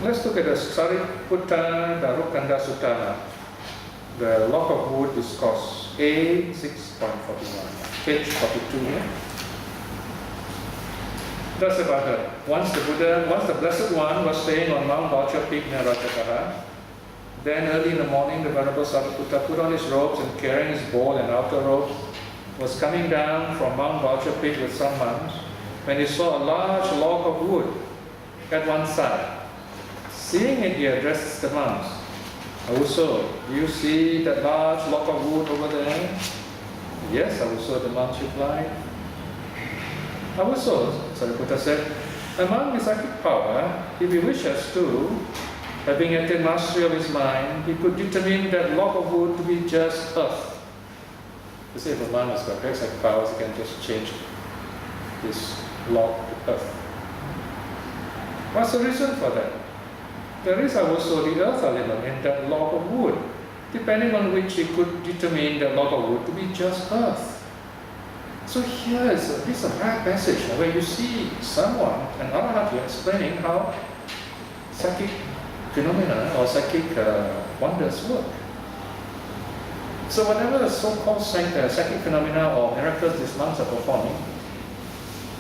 Let's look at the Sariputta Daru-k Sutta. The log of wood discourse A 6.41, page 42 here. That's about that. Once the Blessed One was staying on Mount Voucher Peak near Rajagaha, then early in the morning the Venerable Sariputta put on his robes and carrying his bowl and outer robe was coming down from Mount Voucher Peak with some monks when he saw a large log of wood at one side. Seeing it, he addressed the monks. Also, do you see that large log of wood over there? Yes, also, the monks replied. Also, Sariputta said, a monk with psychic power, if he wishes to, having attained mastery of his mind, he could determine that log of wood to be just earth. You see, if a monk has got great psychic powers, he can just change this log to earth. What's the reason for that? There is also the earth element in that log of wood, depending on which he could determine the log of wood to be just earth. So here is a rare passage where you see someone, an arahant, explaining how psychic phenomena or psychic wonders work. So whatever the so-called psychic phenomena or miracles these monks are performing,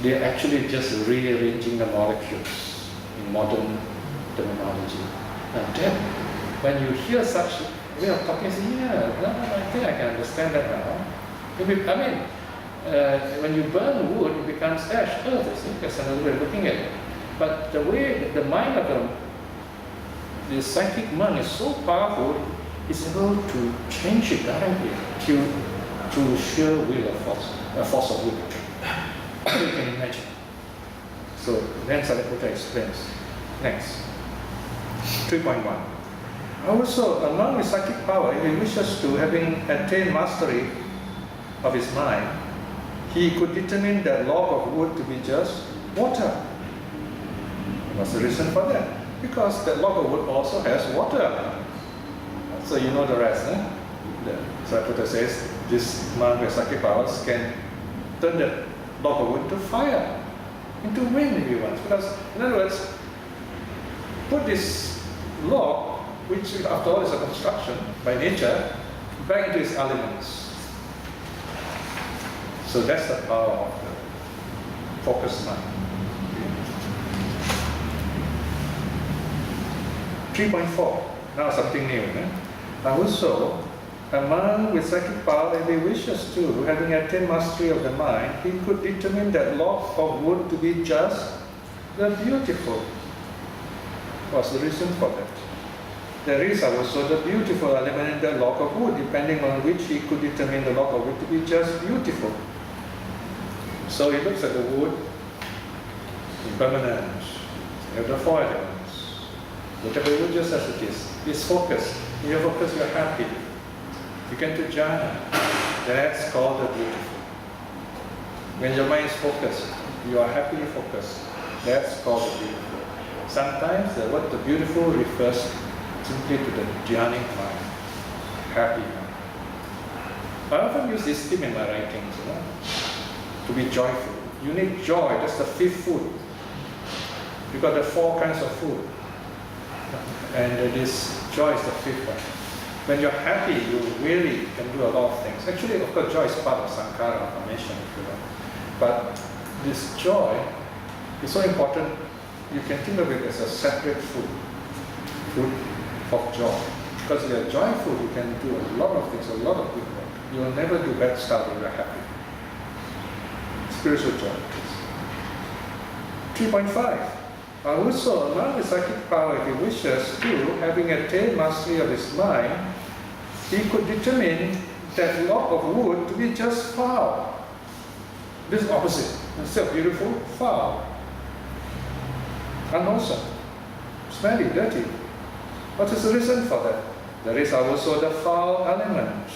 they are actually just rearranging the molecules in modern terminology. And then, when you hear such way of talking, you say, yeah, I think I can understand that now. When you burn wood, it becomes ash, earth, you see, that's another way of looking at it. But the way the mind of the psychic monk is so powerful, it's able to change it directly to sheer will of force, a force of will. You can imagine. So then Sariputta explains. Next. 3.1. Also, a monk with psychic power, if he wishes to, having attained mastery of his mind, he could determine that log of wood to be just water. What's the reason for that? Because that log of wood also has water. So you know the rest. Sariputta says this monk with psychic powers can turn that log of wood to fire, into wind if he wants. Because, in other words, put this log, which after all is a construction by nature, back into its elements. So that's the power of the focused mind. 3.4. Now something new. Also, a monk with psychic power, if he wishes to, having attained mastery of the mind, he could determine that log of wood to be just the beautiful. What's the reason for that? There is also the beautiful element in the log of wood, depending on which he could determine the log of wood to be just beautiful. So he looks at the wood, impermanence, you have the four elements. Look at the wood just as it is. It's focused. When you're focused, you're happy. You can do jhana. That's called the beautiful. When your mind is focused, you are happily focused. That's called the beautiful. Sometimes the word the beautiful refers simply to the dhyanic mind, happy mind. I often use this theme in my writings, to be joyful. You need joy, that's the fifth food. You've got the four kinds of food. And this joy is the fifth one. When you're happy, you really can do a lot of things. Actually, of course, joy is part of sankhara, formation, if you will. But this joy is so important. You can think of it as a separate food of joy. Because if you're joyful, you can do a lot of things, a lot of good work. You will never do bad stuff when you're happy. Spiritual joy. 3.5. Also, a monk with psychic power, if he wishes to, having attained mastery of his mind, he could determine that log of wood to be just foul. This is opposite. Instead of beautiful, foul. Unwholesome, smelly, dirty. What is the reason for that? There is also the foul element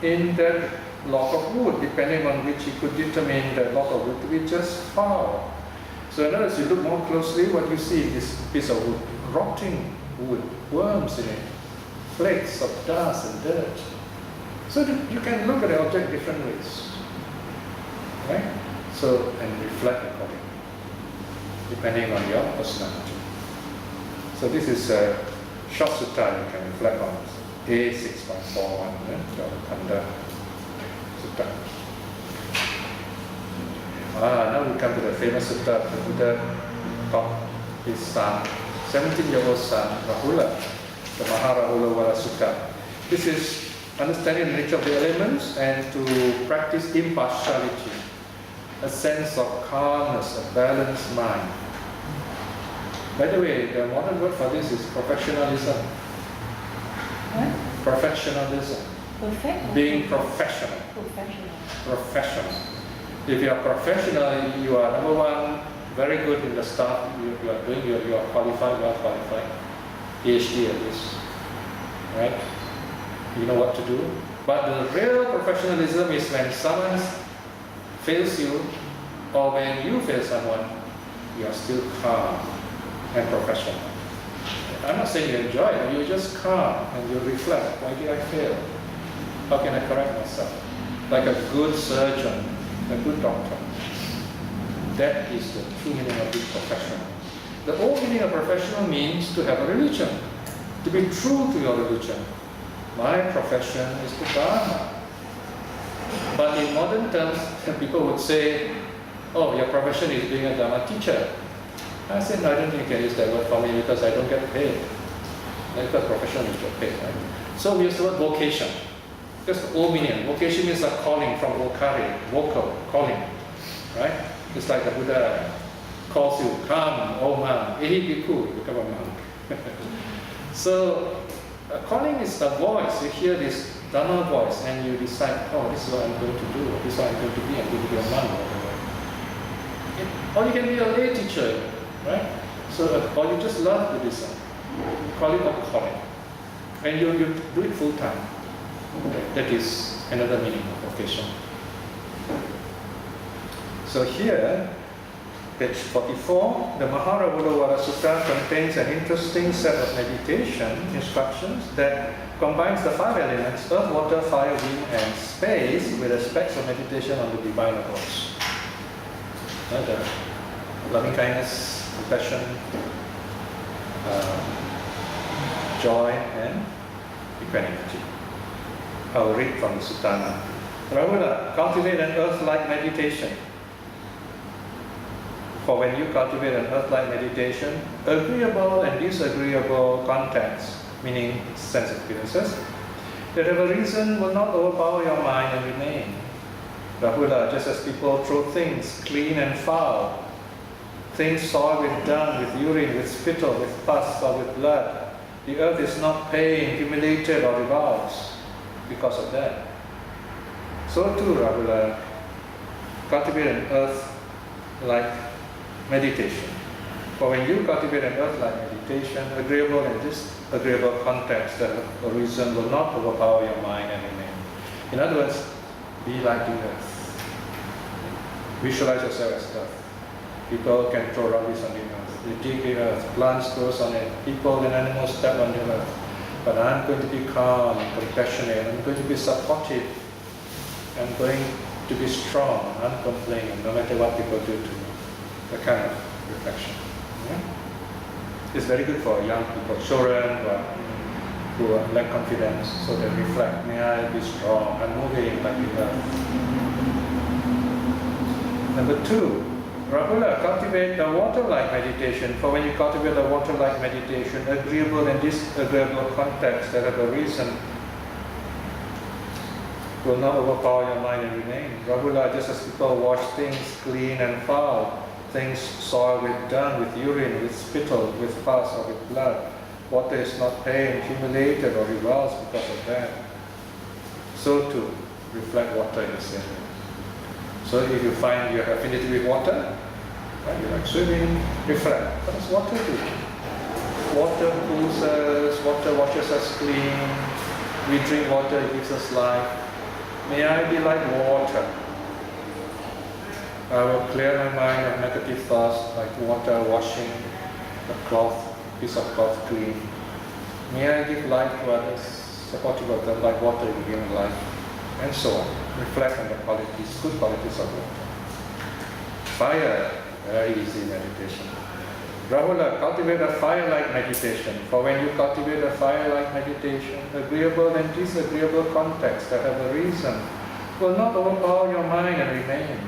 in that log of wood, depending on which he could determine that log of wood to be just foul. So in other words, you look more closely, what you see is this piece of wood, rotting wood, worms in it, flakes of dust and dirt. So you can look at the object different ways, right? So, and reflect accordingly, depending on your personality. So this is a short sutta you can reflect on. A6.41, Daru-k Sutta. Now we come to the famous sutta. The Buddha taught his son, 17-year-old son, Rahula, the Maha Rahulovada Sutta. This is understanding the nature of the elements and to practice impartiality, a sense of calmness, a balanced mind. By the way, the modern word for this is professionalism. What? Professionalism. Perfect? Being professional. Professional. Professional. If you are professional, you are number one, very good in the stuff you are doing, you are qualified, well qualified. PhD at least. Right? You know what to do. But the real professionalism is when someone fails you, or when you fail someone, you are still calm and professional. I'm not saying you enjoy it, you're just calm and you reflect, why did I fail? How can I correct myself? Like a good surgeon, a good doctor. That is the true meaning of being professional. The old meaning of professional means to have a religion, to be true to your religion. My profession is the Dharma. But in modern terms, people would say, oh, your profession is being a Dharma teacher. I said, no, I don't think you can use that word for me because I don't get paid. Because profession is get paid, right? So we use the word vocation. That's the old meaning. Vocation means a calling from vocare, vocal, calling, right? It's like the Buddha calls you, come, oh man, ehi bhikkhu, you become a monk. So, a calling is a voice. You hear this Dharma voice and you decide, oh, this is what I'm going to do, this is what I'm going to be, I'm going to be a monk. Or you can be a lay teacher, right? So, or you just love Buddhism. Call it a calling. And you do it full time. That is another meaning of vocation. So here, page 44, the Maha Rahulovada Sutta contains an interesting set of meditation instructions that combines the five elements, earth, water, fire, wind, and space with aspects of meditation on the divine approach. The loving kindness, compassion, joy, and equanimity. I will read from the sutta now. Rahula, cultivate an earth-like meditation. For when you cultivate an earth-like meditation, agreeable and disagreeable contacts, meaning sense experiences, that have a reason will not overpower your mind and remain. Rahula, just as people throw things clean and foul, things soiled with dung, with urine, with spittle, with pus, or with blood, the earth is not pained, humiliated, or revulsed because of that. So too, Rahula, cultivate an earth-like meditation. For when you cultivate an earth-like meditation, agreeable and disagreeable contacts that a reason will not overpower your mind and remain. In other words, be like the earth. Visualize yourself as earth. People can throw rubbish on the earth. They dig the earth, plants grow on it, people and animals step on the earth. But I'm going to be calm and compassionate, I'm going to be supportive, I'm going to be strong, uncomplaining, no matter what people do to me. The kind of reflection. Yeah? It's very good for young people, children who lack confidence, so they reflect, may I be strong, I'm moving like the earth. Number two, Rahula, cultivate the water-like meditation. For when you cultivate the water-like meditation, agreeable and disagreeable contacts that have a reason will not overpower your mind and remain. Rahula, just as people wash things clean and foul, things soiled with dung, with urine, with spittle, with pus, or with blood, water is not pained, humiliated, or revulsed because of that. So too, reflect water in the same way. So if you find you have affinity with water, right, you like swimming, reflect. What does water do? Water cools us, water washes us clean, we drink water, it gives us life. May I be like water. I will clear my mind of negative thoughts like water washing a cloth, piece of cloth clean. May I give life to others, supportive of them like water is giving life, and so on. Reflect on the qualities, good qualities of water. Fire, very easy meditation. Rahula, cultivate a fire-like meditation. For when you cultivate a fire-like meditation, agreeable and disagreeable contexts that have a reason will not overpower your mind and remain.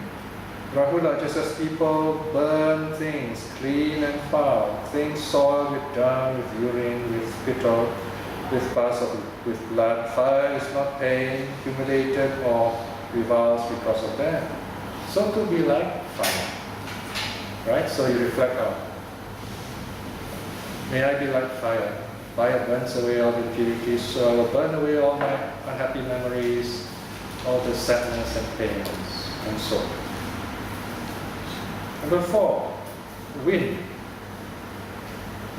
Rahula, just as people burn things clean and foul, things soiled with dung, with urine, with spittle, with pus, with blood, fire is not pain, humiliated or revulsed because of that. So to be like fire. Right? So you reflect out. May I be like fire. Fire burns away all the impurities, so I will burn away all my unhappy memories, all the sadness and pains, and so on. Number 4, wind.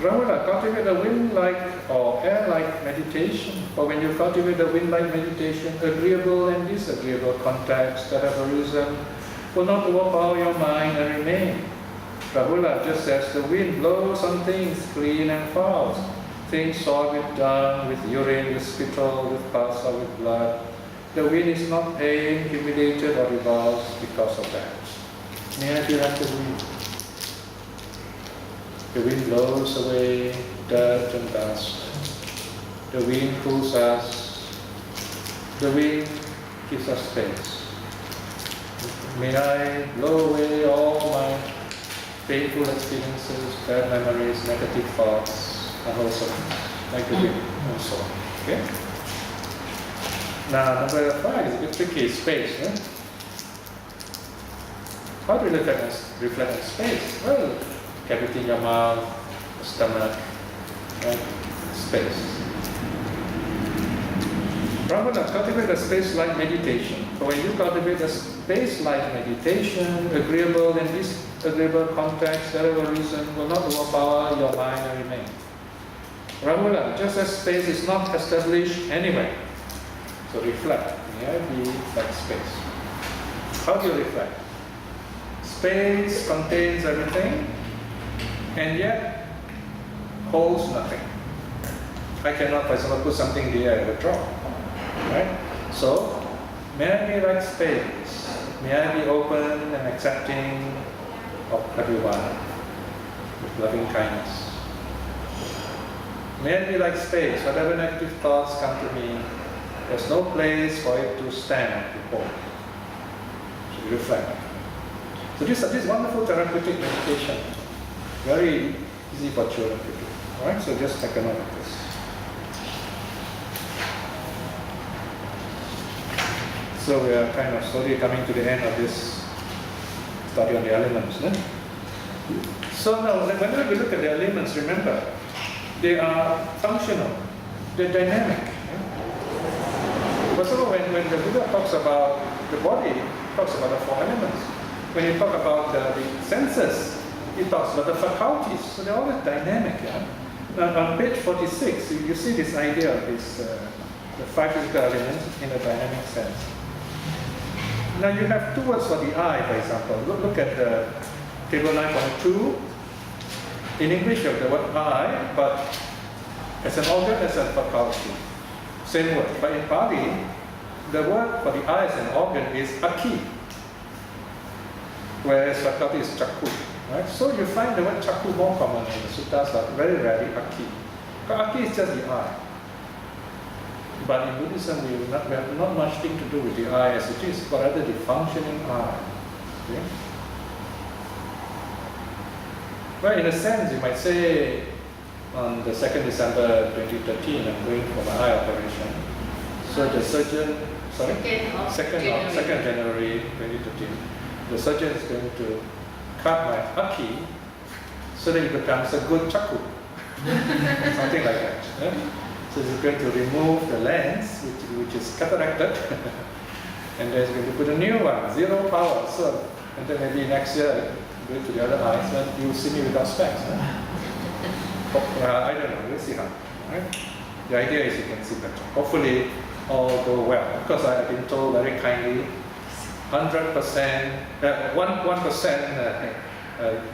Rahula, cultivate a wind-like or air-like meditation. For when you cultivate a wind-like meditation, agreeable and disagreeable contacts that have arisen will not overpower your mind and remain. Rahula, just as the wind blows on things clean and foul, things soiled with dung, with urine, with spittle, with pus or with blood, the wind is not pain, humiliated or revulsed because of that. May I be like the wind? The wind blows away dirt and dust. The wind cools us. The wind gives us space. May I blow away all my painful experiences, bad memories, negative thoughts, unwholesome, like the wind, and so on. Okay? Now, number 5 is a bit tricky, space. Yeah? How do you reflect on space? Well, cavity in your mouth, stomach, right? Space. Brahmana, cultivate a space-like meditation. For when you cultivate a space-like meditation, agreeable and disagreeable contacts, whatever reason, will not overpower your mind and remain. Rahula, just as space is not established anywhere. So reflect. May I be like space? How do you reflect? Space contains everything and yet holds nothing. I cannot, for example, put something in the air and drop. Right? So, may I be like space? May I be open and accepting of everyone with loving kindness. May I be like space? Whatever negative thoughts come to me, there's no place for it to stand before. So you reflect. So this wonderful therapeutic meditation, very easy for children to do. Alright, so just take a note of this. So we are kind of slowly coming to the end of this study on the elements. No? So now, whenever we look at the elements, remember, they are functional, they're dynamic. For example, when the Buddha talks about the body, he talks about the 4 elements. When he talks about the senses, he talks about the faculties. So they're always dynamic. Yeah? Now, on page 46, you see this idea of this, the 5 physical elements in a dynamic sense. Now you have 2 words for the eye, for example. Look at the table 9.2. In English, you have the word eye, but as an organ, as a faculty. Same word. But in Pali, the word for the eye as an organ is akhi, whereas faculty is chakku. Right? So you find the word chakku more common in the suttas, but very rarely akhi. Because akhi is just the eye. But in Buddhism, we have not much thing to do with the eye as it is, but rather the functioning eye. Okay? Well, in a sense, you might say, on the 2nd December 2013, I'm going for my eye operation. So the surgeon, sorry? 2nd January 2013, the surgeon is going to cut my akhi so that it becomes a good chakku. Something like that. Yeah? So he's going to remove the lens, which is cataracted, and then he's going to put a new one, 0 power. So, and then maybe next year, go to the other eyes, and you'll see me without specs. I don't know, we'll see how. Right? The idea is you can see better. Hopefully, all go well. Because I've been told very kindly, 100%, 1%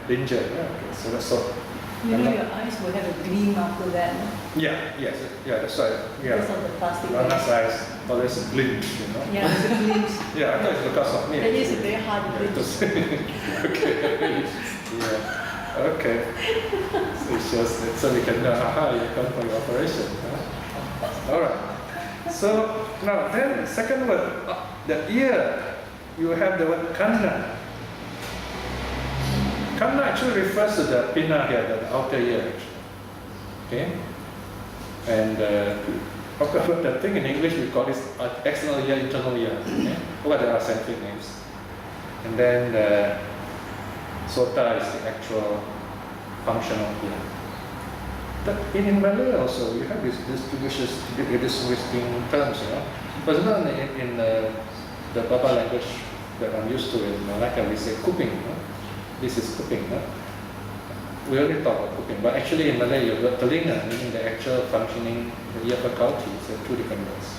danger. Yeah, okay, so that's all. You know, your eyes will have a gleam after that. No? Yeah, yes, yeah, that's right. Yeah. Because of the plastic. Rana's eyes, well, there's a glimpse, you know. Yeah, there's a glimpse. Yeah, I thought it's because of me. It is a very hard glimpse. Okay. Yeah. Okay. okay. So it shows that, so we can know, aha, you come for your operation. Huh? All right. So now then, second word, the ear, you have the word khandha. Khandha actually refers to the pinna here, the outer ear. Okay? And of course, the thing in English we call this external ear, internal ear. Okay? What are the scientific names? And then the sota is the actual functional ear. But in Malay also, you have these distinguishing terms, you know. For example, in the Baba language that I'm used to in Malacca, we say kuping. You know? This is kuping. No? We only talk about kuping, but actually in Malay you've got telinga, meaning the actual functioning the ear faculty. So two different words.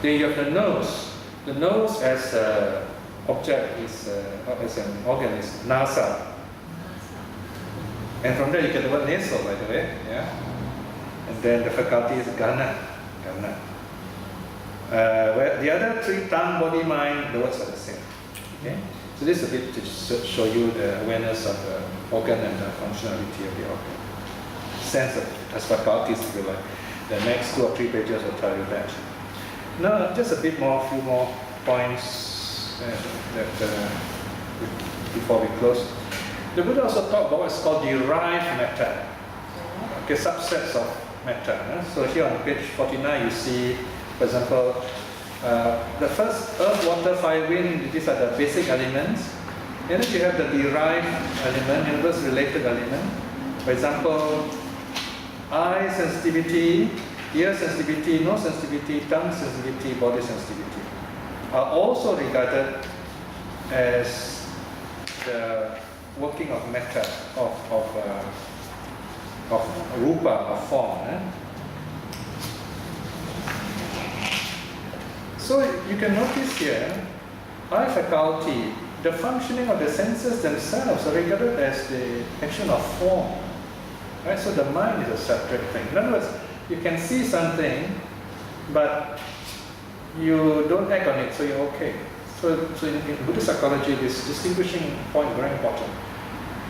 Then you have the nose. The nose as an object is, as an organ is nasa. And from there you get the word nasal, by the way. Yeah. And then the faculty is gana. Where the other three, tongue, body, mind, the words are the same. Okay. So this is a bit to show you the awareness of the organ and the functionality of the organ. Sense of as faculties, if you like. The next 2 or 3 pages will tell you that. Now, just a bit more, few more points before we close. The Buddha also talked about what's called derived matter. Okay, subsets of matter. So here on page 49, you see, for example, the first earth, water, fire, wind, these are the basic elements. And then you have the derived element, universe-related element. For example, eye sensitivity, ear sensitivity, nose sensitivity, tongue sensitivity, body sensitivity are also regarded as the working of matter, of rupa, of form. So you can notice here, eye faculty, the functioning of the senses themselves are regarded as the action of form. Right? So the mind is a separate thing. In other words, you can see something, but you don't act on it, so you're okay. So in Buddhist psychology, this distinguishing point is very important.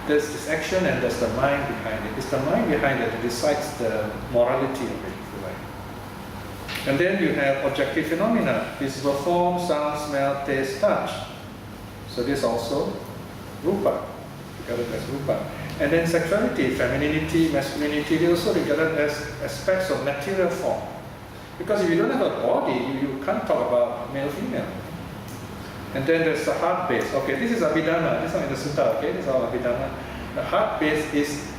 There's this action and there's the mind behind it. It's the mind behind it that decides the morality of it, if you like. And then you have objective phenomena, visible form, sound, smell, taste, touch. So this also rupa, regarded as rupa. And then sexuality, femininity, masculinity, they also regarded as aspects of material form. Because if you don't have a body, you can't talk about male, female. And then there's the heart base. Okay, this is Abhidhamma. This is not in the sutta, okay? This is all Abhidhamma. The heart base is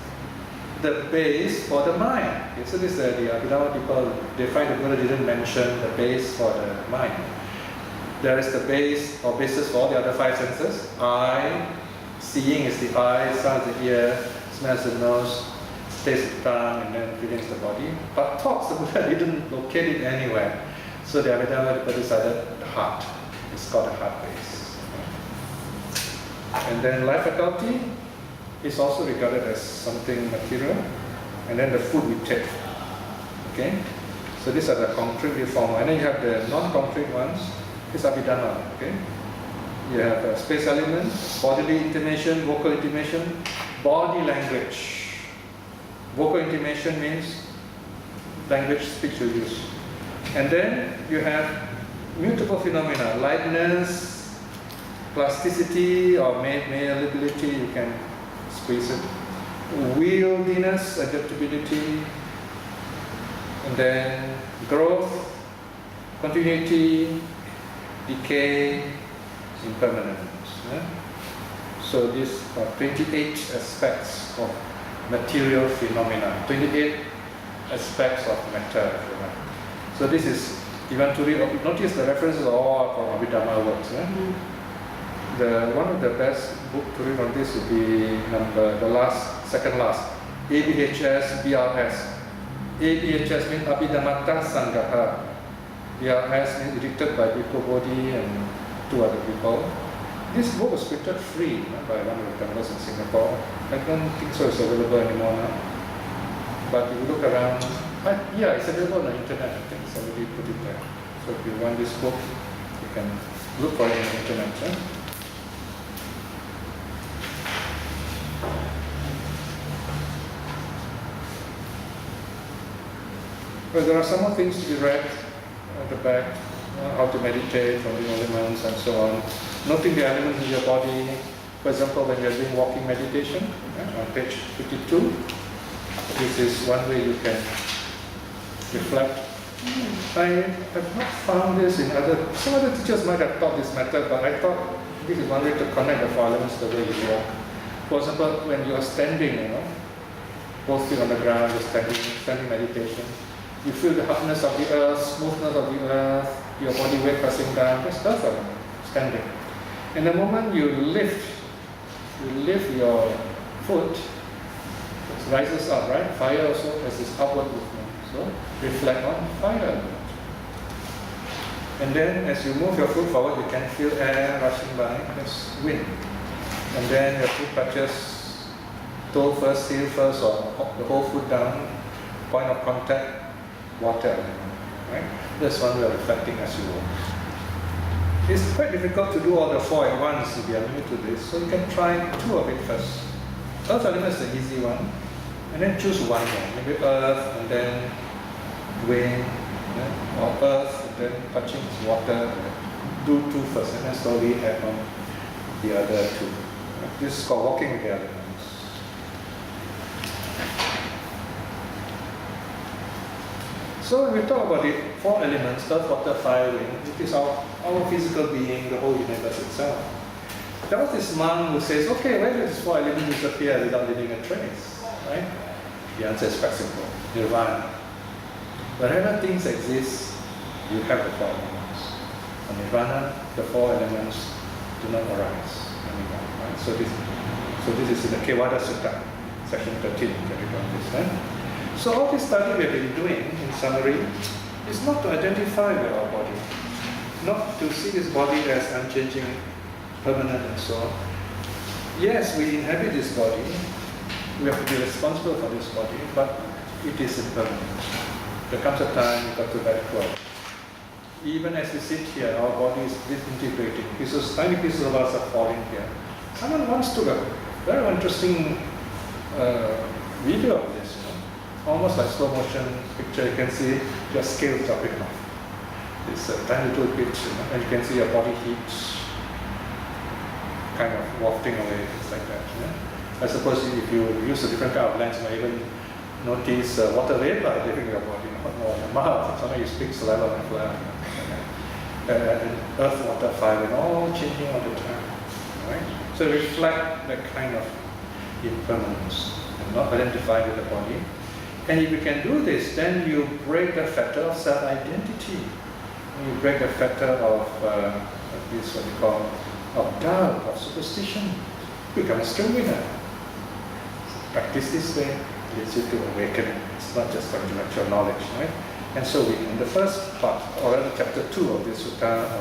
the base for the mind. Okay, so this is the Abhidhamma people, they find the Buddha didn't mention the base for the mind. There is the base or basis for all the other 5 senses. Eye, seeing is the eye, sound is the ear, smells the nose, taste is the tongue, and then feeling is the body. But thoughts, the Buddha didn't locate it anywhere. So the Abhidhamma people decided the heart. It's called the heart base. And then life faculty is also regarded as something material. And then the food we take. Okay? So these are the concrete form. And then you have the non-concrete ones. It's Abhidhamma. Okay? You have space element, bodily intimation, vocal intimation, body language. Vocal intimation means language, speech you use. And then you have mutable phenomena, lightness, plasticity or malleability, you can squeeze it. Wieldiness, adaptability, and then growth, continuity, decay, impermanence. Yeah? So these are 28 aspects of material phenomena, 28 aspects of matter. So this is, you want to read, notice the references are all from Abhidhamma works. Yeah? One of the best book to read on this would be second last, ABHS, BRS. ABHS means Abhidhammata Sangha. BRS means edited by Bhikkhu Bodhi and 2 other people. This book was printed free by one of the temples in Singapore. I don't think so it's available anymore now. But if you look around, yeah, it's available on the internet, I think. Somebody put it there. So if you want this book, you can look for it on the internet. But there are some more things to be read at the back, how to meditate on the elements and so on. Noting the elements in your body. For example, when you're doing walking meditation, on page 52, this is one way you can reflect. I have not found this in some other teachers might have taught this method, but I thought this is one way to connect the 4 elements the way you walk. For example, when you are standing, both feet on the ground, you're standing meditation, you feel the hardness of the earth, smoothness of the earth, your body weight pressing down, that's earth element, standing. And the moment you lift your foot, it rises up, right? Fire also has this upward movement. So reflect on fire element. And then as you move your foot forward, you can feel air rushing by, that's wind. And then your foot touches toe first, heel first, or the whole foot down, point of contact, water element, right? That's one way of reflecting as you walk. It's quite difficult to do all the 4 at once if you are new to this, so you can try 2 of it first. Earth element is the easy one, and then choose one more. Maybe earth, and then wind, or earth, and then touching water. Do 2 first, and then slowly add on the other 2. This is called walking with the elements. So when we talk about the 4 elements, earth, water, fire, wind, it is our physical being, the whole universe itself. There was this monk who says, okay, where does this 4 elements disappear without leaving a trace? Right? The answer is quite simple. Nirvana. Wherever things exist, you have the 4 elements. On Nirvana, the 4 elements do not arise anymore. Right? So this is in the Kewada Sutta, section 13, can you on this, right? So all this study we have been doing, in summary, is not to identify with our body, not to see this body as unchanging, permanent and so on. Yes, we inhabit this body, we have to be responsible for this body, but it is impermanent. There comes a time we got to let go. Even as we sit here, our body is disintegrating. Tiny pieces of us are falling here. Someone once took a very interesting video of this. Almost like slow motion picture, you can see your scales dropping off. It's a tiny little bit, and you can see your body heat kind of wafting away, things like that. I suppose if you use a different kind of lens, you might even notice water vapor leaving your body, or your mouth. Sometimes you speak saliva and phlegm. Earth, water, fire, and all changing all the time. Right? So reflect that kind of impermanence, and not identify with the body. And if you can do this, then you break the fetter of self-identity. You break the fetter of this, what we call, of doubt, of superstition. You become a strong winner. Practice this way leads you to awakening. It's not just for intellectual knowledge, right? And so we, in the first part, or rather chapter 2 of this sutta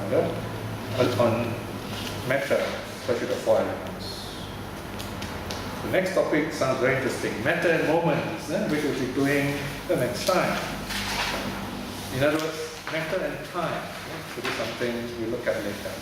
on matter, especially the 4 elements. The next topic sounds very interesting. Matter and moments, which we'll be doing the next time. In other words, matter and time. So this is something we look at later.